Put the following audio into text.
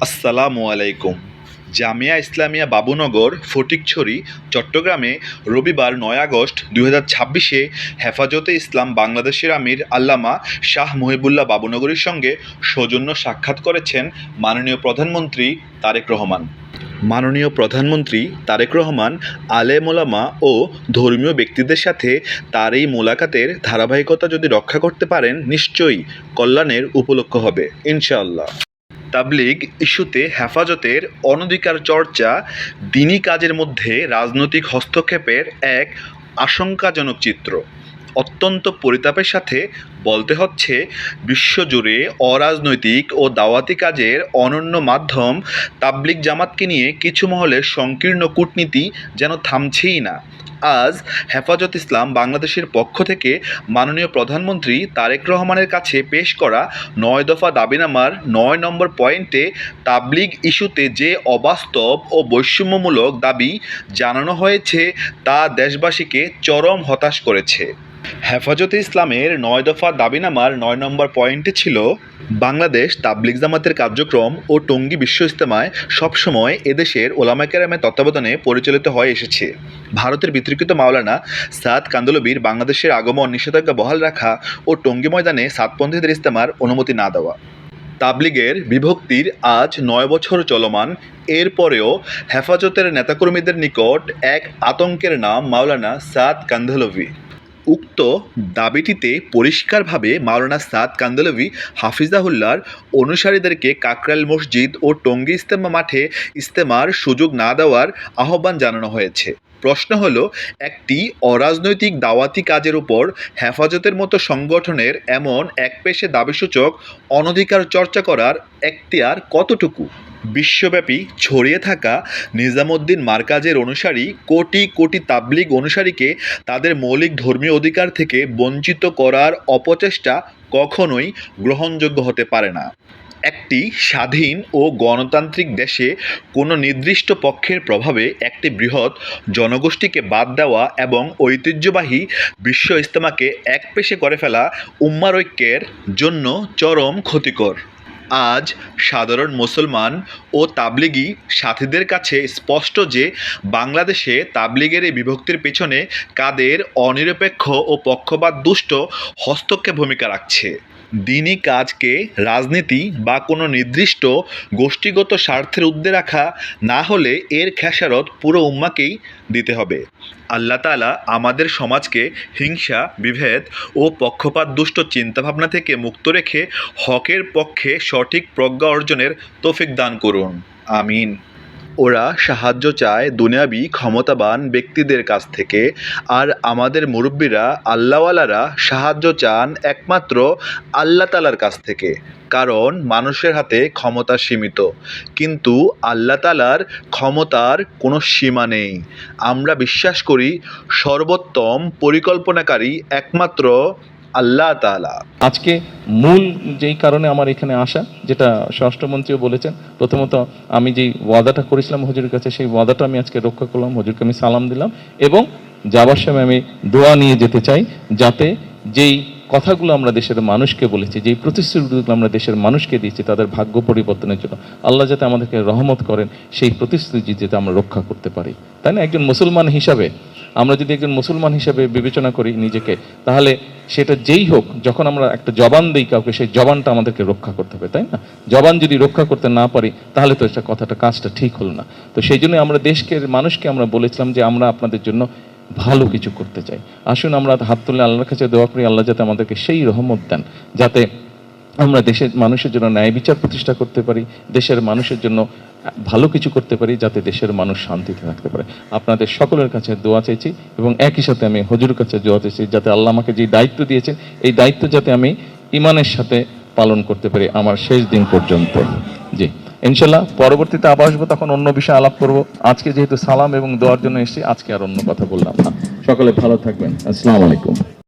আসসালামু আলাইকুম। জামিয়া ইসলামিয়া বাবুনগর, ফটিকছড়ি, চট্টগ্রামে রবিবার ৯ আগস্ট ২০২৬-এ হেফাজতে ইসলাম বাংলাদেশের আমির আল্লামা শাহ মহিবুল্লাহ বাবুনগরীর সঙ্গে সৌজন্য সাক্ষাৎ করেছেন মাননীয় প্রধানমন্ত্রী তারেক রহমান। মাননীয় প্রধানমন্ত্রী তারেক রহমান আলেম ওলামা ও ধর্মীয় ব্যক্তিদের সাথে তার এই মোলাকাতের ধারাবাহিকতা যদি রক্ষা করতে পারেন, নিশ্চয়ই কল্যাণের উপলক্ষ হবে ইনশাআল্লাহ। তাবলিগ ইস্যুতে হেফাজতের অনধিকার চর্চা, দ্বীনি কাজের মধ্যে রাজনৈতিক হস্তক্ষেপের এক আশঙ্কাজনক চিত্র। অত্যন্ত পরিতাপের সাথে বলতে হচ্ছে, বিশ্বজুড়ে অরাজনৈতিক ও দাওয়াতি কাজের অনন্য মাধ্যম তাবলিগ জামাতকে নিয়ে কিছু মহলের সংকীর্ণ কূটনীতি যেন থামছেই না। আজ হেফাজত ইসলাম বাংলাদেশের পক্ষ থেকে মাননীয় প্রধানমন্ত্রী তারেক রহমানের কাছে পেশ করা ৯ দফা দাবিনামার ৯ নম্বর পয়েন্টে তাবলিগ ইস্যুতে যে অবাস্তব ও বৈষম্যমূলক দাবি জানানো হয়েছে তা দেশবাসীকে চরম হতাশ করেছে। হেফাজতে ইসলামের ৯ দফা দাবিনামার ৯ নম্বর পয়েন্টে ছিল, বাংলাদেশ তাবলিগ জামাতের কার্যক্রম ও টঙ্গী বিশ্ব ইজতেমায় সবসময় এদেশের ওলামায়ে কেরামের তত্ত্বাবধানে পরিচালিত হয়ে এসেছে। ভারতের বিতর্কিত মাওলানা সাদ কান্দলবির বাংলাদেশের আগমন নিষেধাজ্ঞা বহাল রাখা ও টঙ্গী ময়দানে সাতপন্থীদের ইজতেমার অনুমতি না দেওয়া। তাবলিগের বিভক্তির আজ ৯ বছর চলমান। এরপরেও হেফাজতের নেতাকর্মীদের নিকট এক আতঙ্কের নাম মাওলানা সাদ কান্দলভি। উক্ত দাবিটিতে পরিষ্কারভাবে মাওলানা সাদ কান্দলভি হাফিজাহুল্লাহর অনুসারীদেরকে কাকরাইল মসজিদ ও টঙ্গী ইজতেমা মাঠে ইজতেমার সুযোগ না দেওয়ার আহ্বান জানানো হয়েছে। প্রশ্ন হলো, একটি অরাজনৈতিক দাওয়াতি কাজের উপর হেফাজতের মতো সংগঠনের এমন একপেশে দাবিসূচক অনধিকার চর্চা করার এখতিয়ার কতটুকু? বিশ্বব্যাপী ছড়িয়ে থাকা নিজামুদ্দিন মারকাজের অনুসারী কোটি কোটি তাবলিগ অনুসারীকে তাদের মৌলিক ধর্মীয় অধিকার থেকে বঞ্চিত করার অপচেষ্টা কখনোই গ্রহণযোগ্য হতে পারে না। একটি স্বাধীন ও গণতান্ত্রিক দেশে কোনো নির্দিষ্ট পক্ষের প্রভাবে একটি বৃহৎ জনগোষ্ঠীকে বাদ দেওয়া এবং ঐতিহ্যবাহী বিশ্ব ইজতেমাকে একপেশে করে ফেলা উম্মার ঐক্যের জন্য চরম ক্ষতিকর। আজ সাধারণ মুসলমান ও তাবলিগি সাথীদের কাছে স্পষ্ট যে, বাংলাদেশে তাবলিগের এই বিভক্তির পেছনে কাদের অনিরপেক্ষ ও পক্ষপাত দুষ্ট হস্তক্ষেপ ভূমিকা রাখছে। দ্বীনি কাজকে রাজনীতি বা কোনো নির্দিষ্ট গোষ্ঠীগত স্বার্থের ঊর্ধ্বে রাখা না হলে এর খেসারত পুরো উম্মাকেই দিতে হবে। আল্লাহ তাআলা আমাদের সমাজকে হিংসা, বিভেদ ও পক্ষপাত দুষ্ট চিন্তাভাবনা থেকে মুক্ত রেখে হকের পক্ষে সঠিক প্রজ্ঞা অর্জনের তৌফিক দান করুন। আমিন। ওরা সাহায্য চায় দুনিয়াবি ক্ষমতাবান ব্যক্তিদের কাছ থেকে, আর আমাদের মুরব্বীরা আল্লাহওয়ালারা সাহায্য চান একমাত্র আল্লাহ তাআলার কাছ থেকে। কারণ মানুষের হাতে ক্ষমতা সীমিত, কিন্তু আল্লাহ তাআলার ক্ষমতার কোনো সীমা নেই। আমরা বিশ্বাস করি সর্বোত্তম পরিকল্পনাকারী একমাত্র আল্লাহ তাআলা। আজকে মূল যেই কারণে আমার এখানে আসা, যেটা স্বরাষ্ট্রমন্ত্রীও বলেছেন, প্রথমত আমি যেই ওয়াদাটা করেছিলাম হুজুরের কাছে, সেই ওয়াদাটা আমি আজকে রক্ষা করলাম। হুজুরকে আমি সালাম দিলাম এবং যাবার সময় আমি দোয়া নিয়ে যেতে চাই, যাতে যেই কথাগুলো আমরা দেশের মানুষকে বলেছি, যেই প্রতিশ্রুতিগুলো আমরা দেশের মানুষকে দিয়েছি তাদের ভাগ্য পরিবর্তনের জন্য, আল্লাহ যাতে আমাদেরকে রহমত করেন, সেই প্রতিশ্রুতি যাতে আমরা রক্ষা করতে পারি। তাই না? একজন মুসলমান হিসাবে আমরা যদি একজন মুসলমান হিসেবে বিবেচনা করি নিজেকে, তাহলে সেটা যেই হোক, যখন আমরা একটা জবান দিই কাউকে, সেই জবানটা আমাদেরকে রক্ষা করতে হবে, তাই না? জবান যদি রক্ষা করতে না পারি, তাহলে তো এটা কথাটা, কাজটা ঠিক হলো না। তো সেই জন্য আমরা দেশকে, মানুষকে আমরা বলেছিলাম যে আমরা আপনাদের জন্য ভালো কিছু করতে চাই। আসুন আমরা হাত তুলে আল্লাহর কাছে দোয়া করি, আল্লাহ যাতে আমাদেরকে সেই রহমত দেন, যাতে আমরা দেশের মানুষের জন্য ন্যায় বিচার প্রতিষ্ঠা করতে পারি, দেশের মানুষের জন্য ভালো কিছু করতে পারি, যাতে দেশের মানুষ শান্তিতে থাকতে পারে। আপনাদের সকলের কাছে দোয়া চাইছি এবং একই সাথে আমি হুজুরের কাছে দোয়া চাইছি, যাতে আল্লাহ আমাকে যে দায়িত্ব দিয়েছেন, এই দায়িত্ব যাতে আমি ঈমানের সাথে পালন করতে পারি আমার শেষ দিন পর্যন্ত। জি, ইনশাল্লাহ পরবর্তীতে আবার আসবো, তখন অন্য বিষয়ে আলাপ করব। আজকে যেহেতু সালাম এবং দোয়ার জন্য এসেছি, আজকে আর অন্য কথা বললাম না। সকলে ভালো থাকবেন। আসসালামু আলাইকুম।